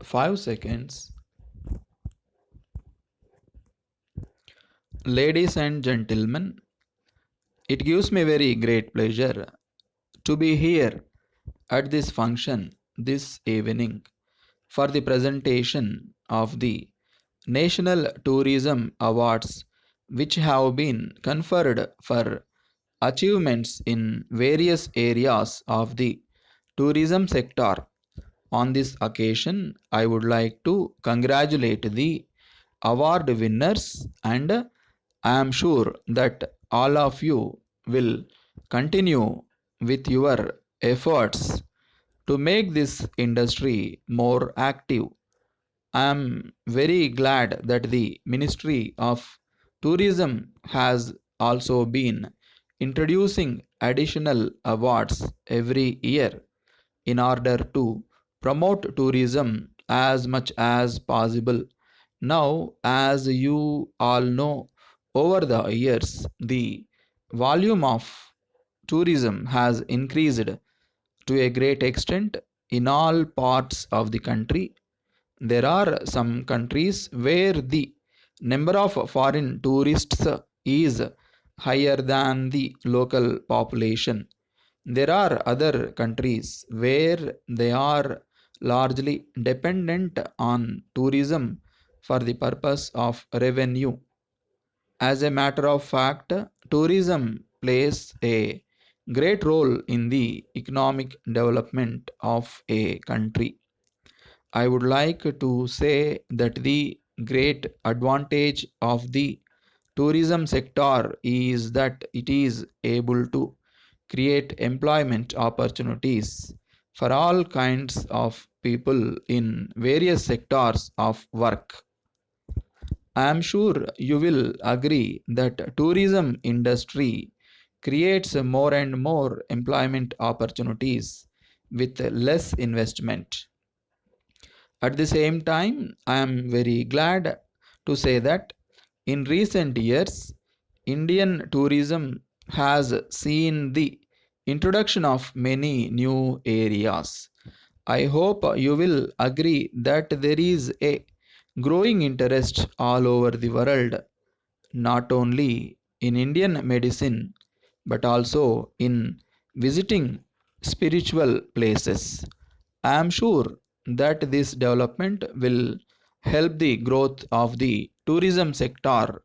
5 seconds. Ladies and gentlemen, it gives me very great pleasure to be here at this function this evening for the presentation of the National Tourism Awards, which have been conferred for achievements in various areas of the tourism sector. On this occasion, I would like to congratulate the award winners, and I am sure that all of you will continue with your efforts to make this industry more active. I am very glad that the Ministry of Tourism has also been introducing additional awards every year in order to promote tourism as much as possible. Now, as you all know, over the years, the volume of tourism has increased to a great extent in all parts of the country. There are some countries where the number of foreign tourists is higher than the local population. There are other countries where they are largely dependent on tourism for the purpose of revenue. As a matter of fact, tourism plays a great role in the economic development of a country. I would like to say that the great advantage of the tourism sector is that it is able to create employment opportunities for all kinds of people in various sectors of work. I am sure you will agree that tourism industry creates more and more employment opportunities with less investment. At the same time, I am very glad to say that in recent years, Indian tourism has seen the introduction of many new areas. I hope you will agree that there is a growing interest all over the world, not only in Indian medicine but also in visiting spiritual places. I am sure that this development will help the growth of the tourism sector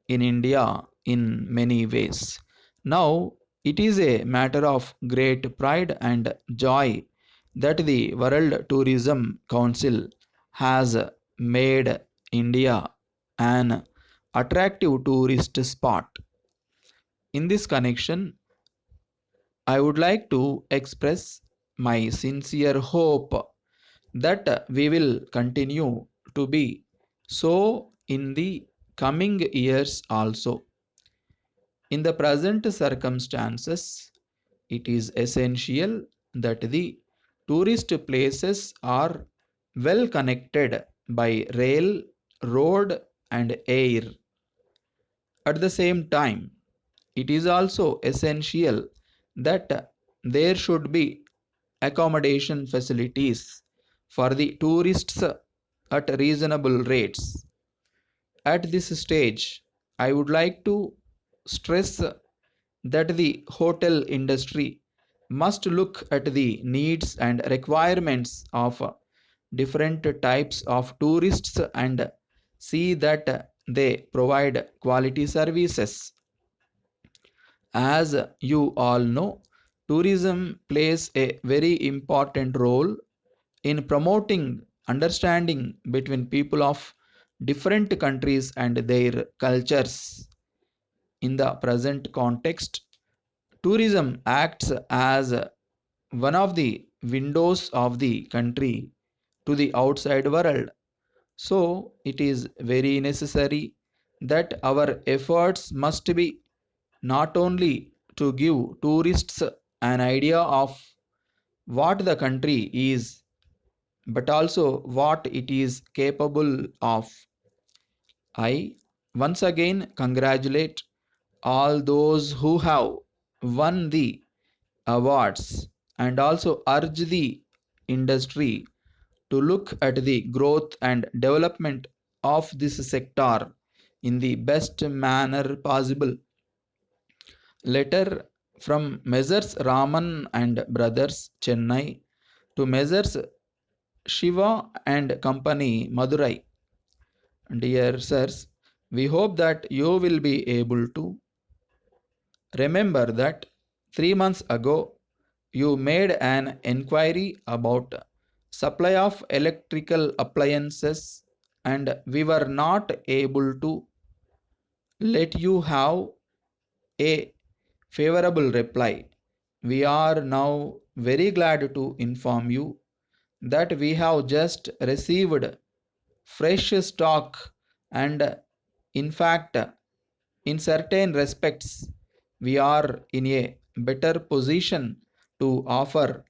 in India in many ways. Now, it is a matter of great pride and joy that the World Tourism Council has made India an attractive tourist spot. In this connection, I would like to express my sincere hope that we will continue to be so in the coming years also. In the present circumstances, it is essential that the tourist places are well connected by rail, road, and air. At the same time, it is also essential that there should be accommodation facilities for the tourists at reasonable rates. At this stage, I would like to stress that the hotel industry must look at the needs and requirements of different types of tourists and see that they provide quality services. As you all know, tourism plays a very important role in promoting understanding between people of different countries and their cultures. In the present context, tourism acts as one of the windows of the country to the outside world. So, it is very necessary that our efforts must be not only to give tourists an idea of what the country is, but also what it is capable of. I once again congratulate all those who have won the awards and also urge the industry to look at the growth and development of this sector in the best manner possible. Letter from Messrs. Raman and Brothers, Chennai, to Messrs. Shiva and Company, Madurai. Dear sirs, we hope that you will be able to remember that 3 months ago you made an inquiry about supply of electrical appliances and we were not able to let you have a favorable reply. We are now very glad to inform you that we have just received fresh stock and in fact in certain respects we are in a better position to offer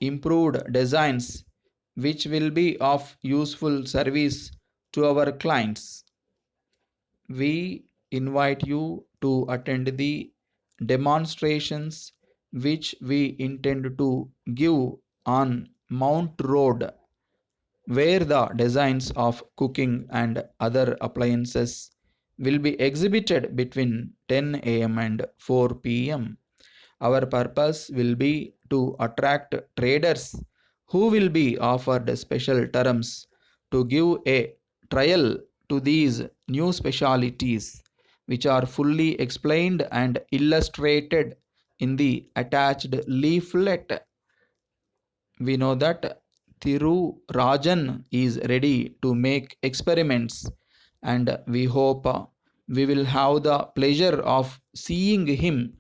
improved designs which will be of useful service to our clients. We invite you to attend the demonstrations which we intend to give on Mount Road, where the designs of cooking and other appliances will be exhibited between 10 am and 4 pm. Our purpose will be to attract traders who will be offered special terms to give a trial to these new specialities, which are fully explained and illustrated in the attached leaflet. We know that Thiru Rajan is ready to make experiments, and we hope we will have the pleasure of seeing him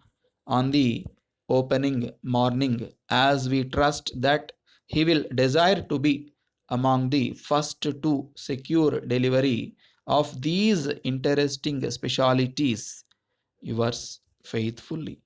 on the opening morning, as we trust that he will desire to be among the first to secure delivery of these interesting specialities. Yours faithfully.